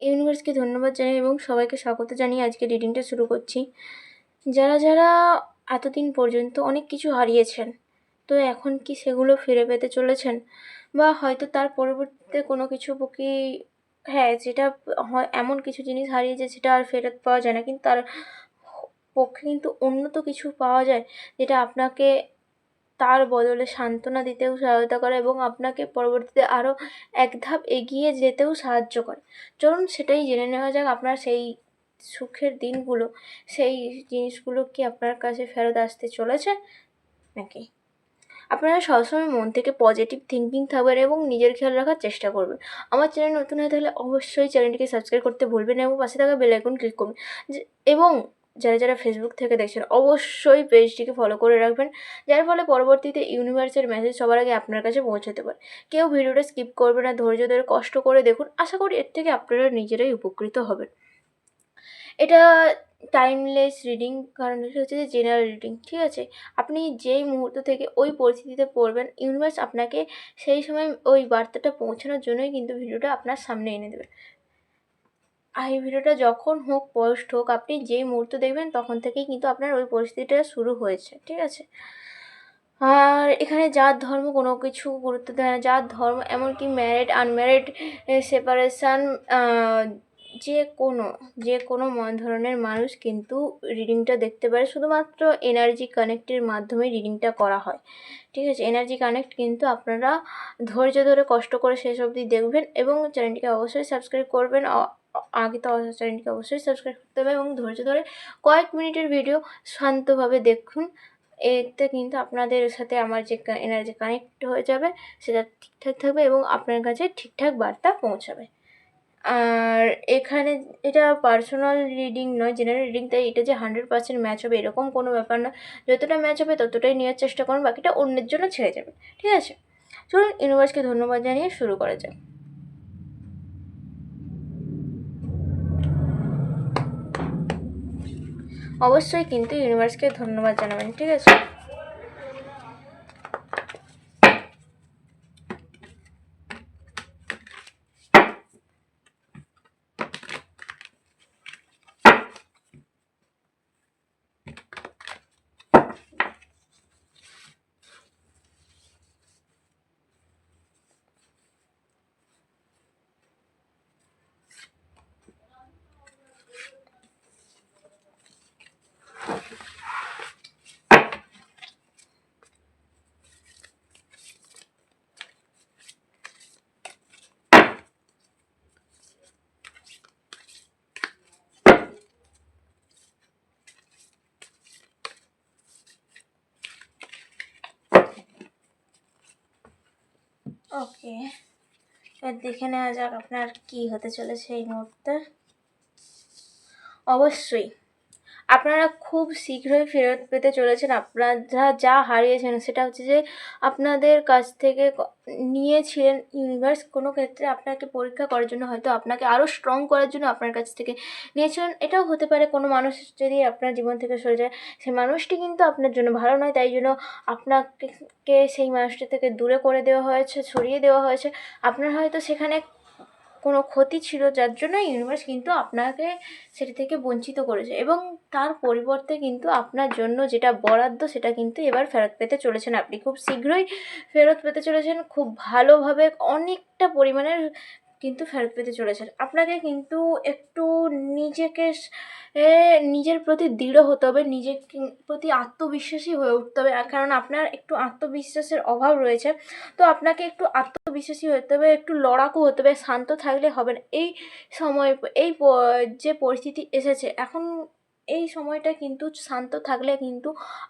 ইউনিভার্সকে ধন্যবাদ জানাই এবং সবাইকে স্বাগত জানিয়ে আজকে রিডিংটা শুরু করছি। যারা এতদিন পর্যন্ত অনেক কিছু হারিয়েছেন, তো এখন কি সেগুলো ফিরে পেতে চলেছেন? বা হয়তো তার পরবর্তীতে কোনো কিছু কি যেটা হয়, এমন কিছু জিনিস হারিয়েছে যেটা আর ফেরত পাওয়া যায় না, কিন্তু তার পক্ষে কিন্তু উন্নত কিছু পাওয়া যায়, যেটা আপনাকে তার বদলে সান্ত্বনা দিতেও সহায়তা করে এবং আপনাকে পরবর্তীতে আরও এক ধাপ এগিয়ে যেতেও সাহায্য করে। চলুন সেটাই জেনে নেওয়া যাক। আপনার সেই সুখের দিনগুলো, সেই জিনিসগুলো কি আপনার কাছে ফেরত আসতে চলেছে নাকি? আপনারা সবসময় মন থেকে পজিটিভ থিঙ্কিং থাকবেন এবং নিজের খেয়াল রাখার চেষ্টা করবেন। আমার চ্যানেল নতুন হয়ে থাকলে অবশ্যই চ্যানেলটিকে সাবস্ক্রাইব করতে ভুলবেন না এবং পাশে থাকা বেল আইকন ক্লিক করবেন। এবং যারা ফেসবুক থেকে দেখছেন অবশ্যই পেজটিকে ফলো করে রাখবেন, যার ফলে পরবর্তীতে ইউনিভার্সের মেসেজ সবার আগে আপনার কাছে পৌঁছাতে পারে। কেউ ভিডিওটা স্কিপ করবে না, ধৈর্য ধরে কষ্ট করে দেখুন। আশা করি এর থেকে আপনারা নিজেরাই উপকৃত হবেন। এটা টাইমলেস রিডিং, কারণ এটা হচ্ছে যে জেনারেল রিডিং, ঠিক আছে? আপনি যেই মুহূর্ত থেকে ওই পরিস্থিতিতে পড়বেন, ইউনিভার্স আপনাকে সেই সময় ওই বার্তাটা পৌঁছানোর জন্যই কিন্তু ভিডিওটা আপনার সামনে এনে দেবে। আর এই ভিডিওটা যখন হোক, পোস্ট হোক, আপনি যেই মুহূর্ত দেখবেন তখন থেকেই কিন্তু আপনার ওই পরিস্থিতিটা শুরু হয়েছে, ঠিক আছে? আর এখানে জাত ধর্ম কোনো কিছু গুরুত্ব দেয় না। জাত ধর্ম, এমনকি ম্যারিড আনম্যারিড, সেপারেশান, যে কোনো ধরনের মানুষ কিন্তু রিডিংটা দেখতে পারে। শুধুমাত্র এনার্জি কানেক্টের মাধ্যমে রিডিংটা করা হয়, ঠিক আছে? এনার্জি কানেক্ট কিন্তু আপনারা ধৈর্য ধরে কষ্ট করে শেষ অবধি দেখবেন এবং চ্যানেলটিকে অবশ্যই সাবস্ক্রাইব করবেন। আগে তো চ্যানেলটিকে অবশ্যই সাবস্ক্রাইব করতে হবে এবং ধৈর্য ধরে কয়েক মিনিটের ভিডিও শান্তভাবে দেখুন। এতে কিন্তু আপনাদের সাথে আমার যে এনার্জি কানেক্ট হয়ে যাবে, সেটা ঠিকঠাক থাকবে এবং আপনার কাছে ঠিকঠাক বার্তা পৌঁছাবে। আর এখানে এটা পার্সোনাল রিডিং নয়, জেনারেল রিডিং, তাই এটা যে 100% ম্যাচ হবে এরকম কোনো ব্যাপার না। যতটা ম্যাচ হবে ততটাই নেওয়ার চেষ্টা করুন, বাকিটা অন্যের জন্য ছেড়ে যাবেন, ঠিক আছে? চলুন ইউনিভার্সকে ধন্যবাদ জানিয়ে শুরু করা যাক। অবশ্যই কিন্তু ইউনিভার্সকে ধন্যবাদ জানাবেন, ঠিক আছে? ওকে, এবার দেখে নেওয়া যাক আপনার কি হতে চলেছে এই মুহূর্তে। অবশ্যই আপনারা খুব শীঘ্রই ফেরত পেতে চলেছেন আপনারা যা হারিয়েছেন। সেটা হচ্ছে যে আপনাদের কাছ থেকে নিয়েছিলেন ইউনিভার্স, কোনো ক্ষেত্রে আপনাকে পরীক্ষা করার জন্য, হয়তো আপনাকে আরও স্ট্রং করার জন্য আপনার কাছ থেকে নিয়েছিলেন। এটাও হতে পারে কোনো মানুষ যদি আপনার জীবন থেকে সরে যায়, সেই মানুষটি কিন্তু আপনার জন্য ভালো নয়, তাই জন্য আপনাকে সেই মানুষটি থেকে দূরে করে দেওয়া হয়েছে, সরিয়ে দেওয়া হয়েছে। আপনার হয়তো সেখানে কোনো ক্ষতি ছিল, যার জন্য ইউনিভার্স কিন্তু আপনাকে সেটা থেকে বঞ্চিত করেছে এবং তার পরিবর্তে কিন্তু আপনার জন্য যেটা বরাদ্দ সেটা কিন্তু এবার ফেরত পেতে চলেছেন। আপনি খুব শীঘ্রই ফেরত পেতে চলেছেন, খুব ভালোভাবে অনেকটা পরিমাণের কিন্তু ফেরত পেতে চলেছেন। আপনাকে কিন্তু একটু নিজেকে নিজের প্রতি দৃঢ় হতে হবে, নিজের প্রতি আত্মবিশ্বাসী হয়ে উঠতে হবে, কারণ আপনার একটু আত্মবিশ্বাসের অভাব রয়েছে। তো আপনাকে একটু আত্মবিশ্বাসী হতে হবে, একটু লড়াকু হতে হবে, শান্ত থাকলে হবে না। এই সময় যে পরিস্থিতি এসেছে এখন, এই সময়টা কিন্তু শান্ত থাকলে কিন্তু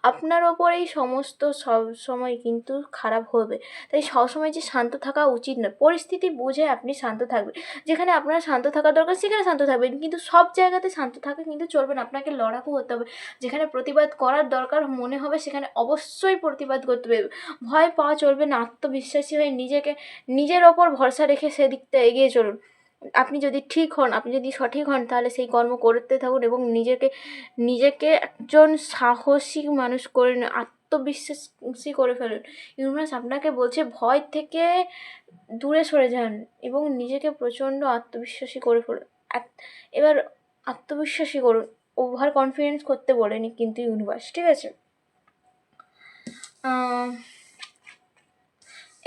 আপনার ওপর এই সমস্ত সব সময় কিন্তু খারাপ হবে। তাই সবসময় যে শান্ত থাকা উচিত নয়, পরিস্থিতি বুঝে আপনি শান্ত থাকবেন। যেখানে আপনার শান্ত থাকা দরকার সেখানে শান্ত থাকবেন, কিন্তু সব জায়গাতে শান্ত থাকা কিন্তু চলবে না। আপনাকে লড়াকু হতে হবে। যেখানে প্রতিবাদ করার দরকার মনে হবে সেখানে অবশ্যই প্রতিবাদ করতে হবে। ভয় পাওয়া চলবে না, আত্মবিশ্বাসী হয়ে নিজের ওপর ভরসা রেখে সেদিকটা এগিয়ে চলুন। আপনি যদি ঠিক হন, আপনি যদি সঠিক হন, তাহলে সেই কর্ম করতে থাকুন এবং নিজেকে একজন সাহসী মানুষ করে নিন, আত্মবিশ্বাসী করে ফেলুন। ইউনিভার্স আপনাকে বলছে ভয় থেকে দূরে সরে যান এবং নিজেকে প্রচণ্ড আত্মবিশ্বাসী করে ফেলুন। এবার আত্মবিশ্বাসী করুন, ওভার কনফিডেন্স করতে বলেনি কিন্তু ইউনিভার্স, ঠিক আছে?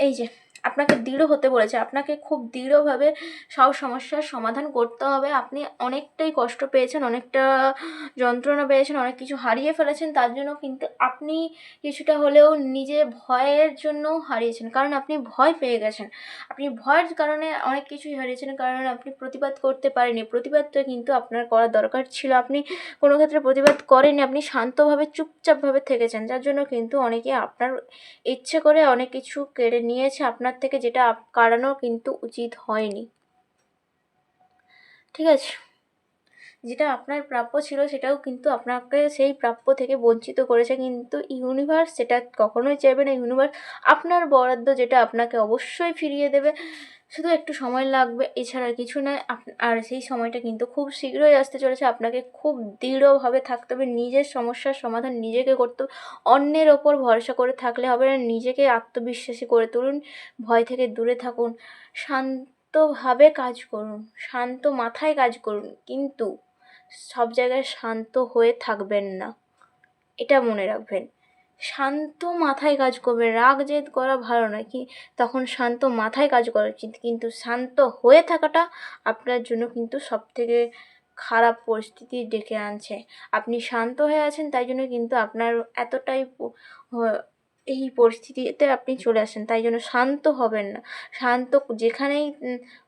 এই যে আপনাকে দৃঢ় হতে বলেছে, আপনাকে খুব দৃঢ়ভাবে সব সমস্যার সমাধান করতে হবে। আপনি অনেকটাই কষ্ট পেয়েছেন, অনেকটা যন্ত্রণা পেয়েছেন, অনেক কিছু হারিয়ে ফেলেছেন, তার জন্য কিন্তু আপনি কিছুটা হলেও নিজে ভয়ের জন্য হারিয়েছেন, কারণ আপনি ভয় পেয়ে গেছেন। আপনি ভয়ের কারণে অনেক কিছুই হারিয়েছেন, কারণ আপনি প্রতিবাদ করতে পারেননি। প্রতিবাদটা কিন্তু আপনার করা দরকার ছিল, আপনি কোনো ক্ষেত্রে প্রতিবাদ করেননি, আপনি শান্তভাবে চুপচাপভাবে থেকেছেন, যার জন্য কিন্তু অনেকে আপনার ইচ্ছে করে অনেক কিছু কেড়ে নিয়েছে আপনার থেকে, যেটা কাড়ানো কিন্তু উচিত হয়নি, ঠিক আছে? যেটা আপনার প্রাপ্য ছিল সেটাও কিন্তু আপনাকে সেই প্রাপ্য থেকে বঞ্চিত করেছে, কিন্তু ইউনিভার্স সেটা কখনোই চাইবে না। ইউনিভার্স আপনার বরাদ্দ যেটা আপনাকে অবশ্যই ফিরিয়ে দেবে, শুধু একটু সময় লাগবে, এছাড়া কিছু নয়। আর সেই সময়টা কিন্তু খুব শীঘ্রই আসতে চলেছে। আপনাকে খুব দৃঢ়ভাবে থাকতে হবে, নিজের সমস্যার সমাধান নিজেকে করতে হবে, অন্যের ওপর ভরসা করে থাকলে হবে না। নিজেকে আত্মবিশ্বাসী করে তুলুন, ভয় থেকে দূরে থাকুন, শান্তভাবে কাজ করুন, শান্ত মাথায় কাজ করুন, কিন্তু সব জায়গায় শান্ত হয়ে থাকবেন না, এটা মনে রাখবেন। শান্ত মাথায় কাজ করবে, রাগ জেদ করা ভালো নয়, কি তখন শান্ত মাথায় কাজ করা উচিত, কিন্তু শান্ত হয়ে থাকাটা আপনার জন্য কিন্তু সবথেকে খারাপ পরিস্থিতি ডেকে আনছে। আপনি শান্ত হয়ে আছেন, তাই জন্য কিন্তু আপনার এতটাই এই পরিস্থিতিতে আপনি চলে আসেন, তাই জন্য শান্ত হবেন না। শান্ত যেখানেই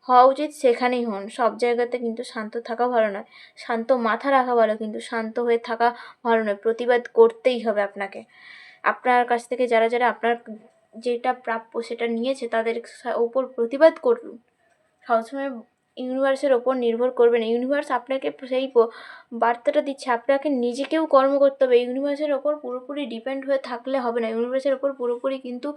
হওয়া উচিত সেখানেই হন, সব জায়গাতে কিন্তু শান্ত থাকা ভালো নয়। শান্ত মাথা রাখা ভালো, কিন্তু শান্ত হয়ে থাকা ভালো নয়। প্রতিবাদ করতেই হবে আপনাকে। আপনার কাছ থেকে যারা যারা আপনার যেটা প্রাপ্য সেটা নিয়েছে তাদের ওপর প্রতিবাদ করুন। সবসময় ইউনিভার্সের ওপর নির্ভর করবে না, ইউনিভার্স আপনাকে সেই বার্তাটা দিচ্ছে, আপনাকে নিজেকেও কর্ম করতে হবে। ইউনিভার্সের ওপর পুরোপুরি ডিপেন্ড হয়ে থাকলে হবে না, ইউনিভার্সের ওপর পুরোপুরি কিন্তু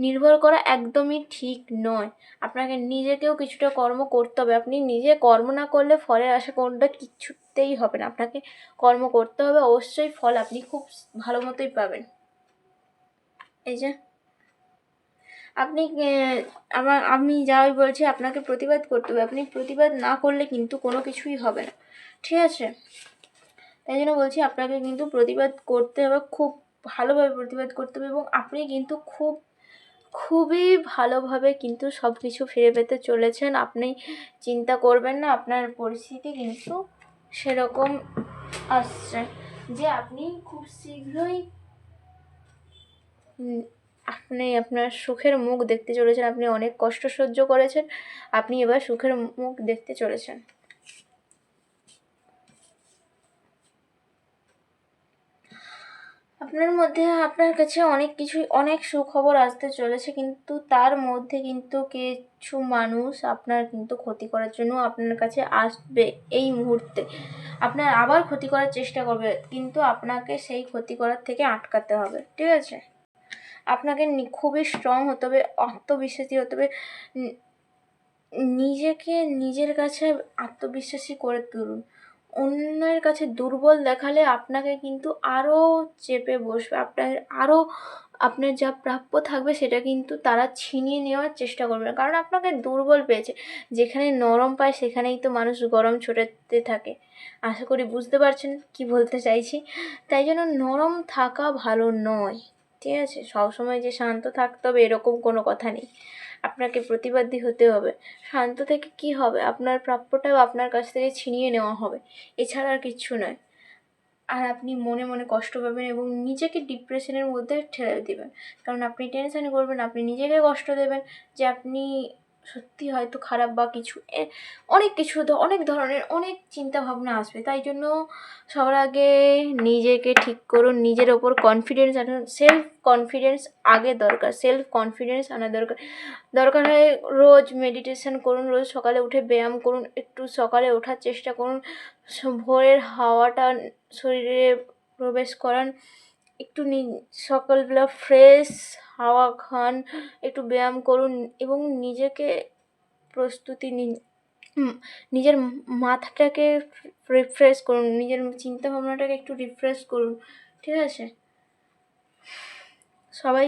নির্ভর করা একদমই ঠিক নয়। আপনাকে নিজেকেও কিছুটা কর্ম করতে হবে, আপনি নিজে কর্ম না করলে ফলের আশা কোনটা কিছুতেই হবে না। আপনাকে কর্ম করতে হবে, অবশ্যই ফল আপনি খুব ভালো মতোই পাবেন। এই যে আপনি আমি যাই বলছি, আপনাকে প্রতিবাদ করতে হবে, আপনি প্রতিবাদ না করলে কিন্তু কোনো কিছুই হবে না, ঠিক আছে? তাই জন্য বলছি আপনাকে কিন্তু প্রতিবাদ করতে হবে, খুব ভালোভাবে প্রতিবাদ করতে হবে, এবং আপনি কিন্তু খুবই ভালোভাবে কিন্তু সব কিছু ফিরে পেতে চলেছেন। আপনি চিন্তা করবেন না, আপনার পরিস্থিতি কিন্তু সেরকম আসছে যে আপনি খুব শীঘ্রই আপনি আপনার সুখের মুখ দেখতে চলেছেন। আপনি অনেক কষ্ট সহ্য করেছেন, আপনি এবার সুখের মুখ দেখতে চলেছেন। আপনার কাছে অনেক কিছুই, অনেক সুখবর আসতে চলেছে, কিন্তু তার মধ্যে কিন্তু কিছু মানুষ আপনার কিন্তু ক্ষতি করার জন্য আপনার কাছে আসবে। এই মুহূর্তে আপনার আবার ক্ষতি করার চেষ্টা করবে, কিন্তু আপনাকে সেই ক্ষতি করার থেকে আটকাতে হবে, ঠিক আছে? আপনাকে খুবই স্ট্রং হতে হবে, আত্মবিশ্বাসী হতে হবে, নিজেকে নিজের কাছে আত্মবিশ্বাসী করে তুলুন। অন্যের কাছে দুর্বল দেখালে আপনাকে কিন্তু আরও চেপে বসবে, আপনার যা প্রাপ্য থাকবে সেটা কিন্তু তারা ছিনিয়ে নেওয়ার চেষ্টা করবে, কারণ আপনাকে দুর্বল পেয়েছে। যেখানে নরম পায় সেখানেই তো মানুষ গরম ছড়াতে থাকে। আশা করি বুঝতে পারছেন কি বলতে চাইছি। তাই জন্য নরম থাকা ভালো নয়, ঠিক আছে? সবসময় যে শান্ত থাকতে হবে এরকম কোনো কথা নেই, আপনাকে প্রতিবাদী হতে হবে। শান্ত থেকে কি হবে, আপনার প্রাপ্যটাও আপনার কাছ থেকে ছিনিয়ে নেওয়া হবে, এছাড়া আর কিচ্ছু নয়। আর আপনি মনে মনে কষ্ট পাবেন এবং নিজেকে ডিপ্রেশনের মধ্যে ঠেলে দেবেন, কারণ আপনি টেনশানে করবেন, আপনি নিজেকে কষ্ট দেবেন যে আপনি সত্যি হয়তো খারাপ বা কিছু অনেক কিছু অনেক ধরনের অনেক চিন্তা ভাবনা আসবে। তাই জন্য সবার আগে নিজেকে ঠিক করুন, নিজের ওপর কনফিডেন্স আনুন। সেলফ কনফিডেন্স আগে দরকার, সেলফ কনফিডেন্স আনা দরকার হয়। রোজ মেডিটেশন করুন, রোজ সকালে উঠে ব্যায়াম করুন, একটু সকালে ওঠার চেষ্টা করুন, ভোরের হাওয়াটা শরীরে প্রবেশ করান, একটু সকালবেলা ফ্রেশ হাওয়া খান, একটু ব্যায়াম করুন, এবং নিজেকে প্রস্তুতি নিন, নিজের মাথাটাকে রিফ্রেশ করুন, নিজের চিন্তা ভাবনাটাকে একটু রিফ্রেশ করুন, ঠিক আছে? সবাই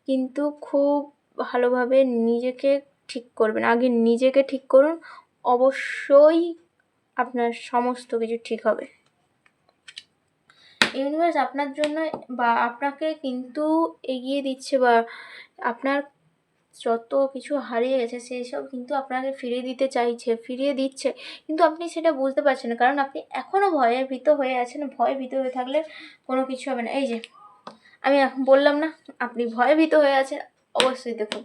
কিন্তু খুব ভালোভাবে নিজেকে ঠিক করবেন, আগে নিজেকে ঠিক করুন, অবশ্যই আপনার সমস্ত কিছু ঠিক হবে। ইউনিভার্স আপনার জন্য বা আপনাকে কিন্তু এগিয়ে দিচ্ছে, বা আপনার যত কিছু হারিয়ে গেছে সেই সব কিন্তু আপনাকে ফিরিয়ে দিতে চাইছে, ফিরিয়ে দিচ্ছে, কিন্তু আপনি সেটা বুঝতে পারছেন না, কারণ আপনি এখনও ভীত হয়ে আছেন। ভীত হয়ে থাকলে কোনো কিছু হবে না। এই যে আমি এখন বললাম না, আপনি ভীত হয়ে আছেন। অবশ্যই দেখুন,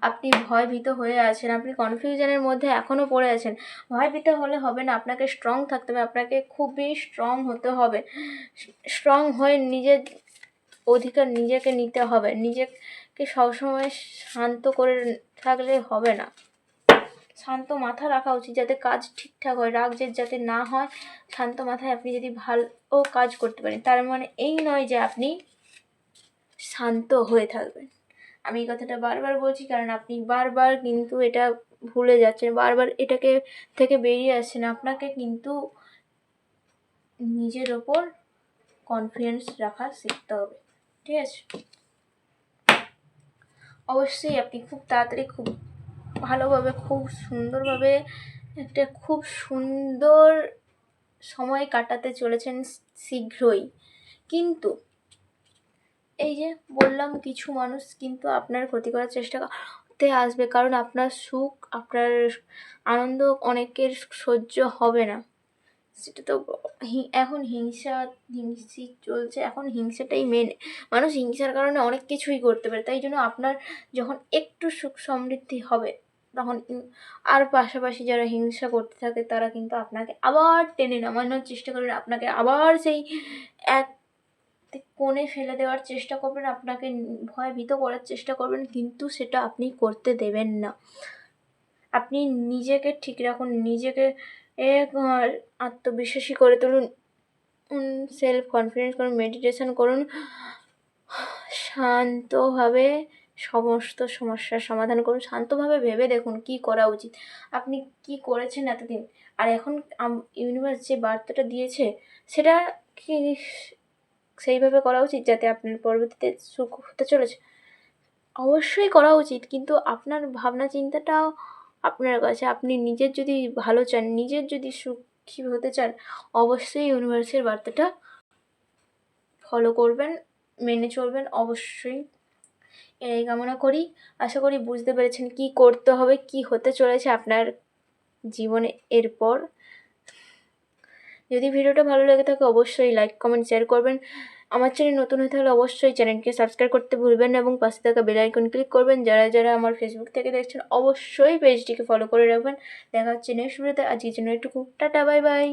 আপনি ভীত হয়ে আছেন, আপনি কনফিউশনের মধ্যে এখনও পড়ে আছেন। ভীত হলে হবে না, আপনাকে স্ট্রং থাকতে হবে, আপনাকে খুবই স্ট্রং হতে হবে। স্ট্রং হয়ে নিজের অধিকার নিজেকে নিতে হবে। নিজেকে সবসময় শান্ত করে থাকলে হবে না, শান্ত মাথা রাখা উচিত যাতে কাজ ঠিকঠাক হয়, রাগ জেদ যাতে না হয়। শান্ত মাথায় আপনি যদি ভালো কাজ করতে পারেন, তার মানে এই নয় যে আপনি শান্ত হয়ে থাকবেন। আমি এই কথাটা বারবার বলছি, কারণ আপনি বারবার কিন্তু এটা ভুলে যাচ্ছেন, বারবার এটাকে থেকে বেরিয়ে আসছেন। আপনাকে কিন্তু নিজের ওপর কনফিডেন্স রাখা শিখতে হবে, ঠিক আছে? অবশ্যই আপনি খুব তাড়াতাড়ি, খুব ভালোভাবে, খুব সুন্দরভাবে একটা খুব সুন্দর সময় কাটাতে চলেছেন শীঘ্রই। কিন্তু এই যে বললাম, কিছু মানুষ কিন্তু আপনার ক্ষতি করার চেষ্টা করতে আসবে, কারণ আপনার সুখ, আপনার আনন্দ অনেকের সহ্য হবে না। সেটা তো এখন হিংসি চলছে, এখন হিংসাটাই মেন। মানুষ হিংসার কারণে অনেক কিছুই করতে পারে। তাই জন্য আপনার যখন একটু সুখ সমৃদ্ধি হবে, তখন আর পাশাপাশি যারা হিংসা করতে থাকে তারা কিন্তু আপনাকে আবার টেনে নামানোর চেষ্টা করবেন, আপনাকে আবার সেই এক কোণে ফেলে দেওয়ার চেষ্টা করবেন, আপনাকে ভীত করার চেষ্টা করবেন, কিন্তু সেটা আপনি করতে দেবেন না। আপনি নিজেকে ঠিক রাখুন, নিজেকে আত্মবিশ্বাসী করে তুলুন, সেলফ কনফিডেন্স করুন, মেডিটেশন করুন, শান্তভাবে সমস্ত সমস্যার সমাধান করুন। শান্তভাবে ভেবে দেখুন কি করা উচিত, আপনি কি করেছেন এতদিন, আর এখন ইউনিভার্স যে বার্তাটা দিয়েছে সেটা কি সেইভাবে করা উচিত যাতে আপনার পরবর্তীতে সুখ হতে চলেছে? অবশ্যই করা উচিত, কিন্তু আপনার ভাবনা চিন্তাটাও আপনার কাছে। আপনি নিজের যদি ভালো চান, নিজের যদি সুখী হতে চান, অবশ্যই ইউনিভার্সের বার্তাটা ফলো করবেন, মেনে চলবেন অবশ্যই। এই কামনা করি। আশা করি বুঝতে পেরেছেন কি করতে হবে, কি হতে চলেছে আপনার জীবনে এরপর। যদি ভিডিওটা ভালো লেগে থাকে অবশ্যই লাইক, কমেন্ট, শেয়ার করবেন। আমার চ্যানেল নতুন হয়ে থাকলে অবশ্যই চ্যানেলকে সাবস্ক্রাইব করতে ভুলবেন না, এবং পাশে থাকা বেল আইকন ক্লিক করবেন। যারা যারা আমার ফেসবুক থেকে দেখছেন অবশ্যই পেজটিকে ফলো করে রাখবেন। দেখা হচ্ছে নেক্সট ভিডিওতে। আজকের জন্য এটুকু, টাটা, বাই বাই।